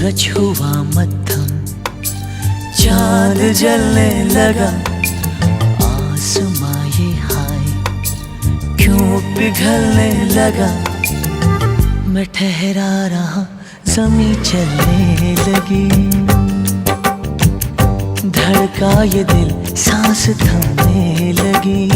सूरज हुआ मद्धम, चांद जलने लगा, आसमां ये हाय क्यों पिघलने लगा। मैं ठहरा रहा, ज़मीं चलने लगी, धड़का ये दिल, सांस थमने लगी।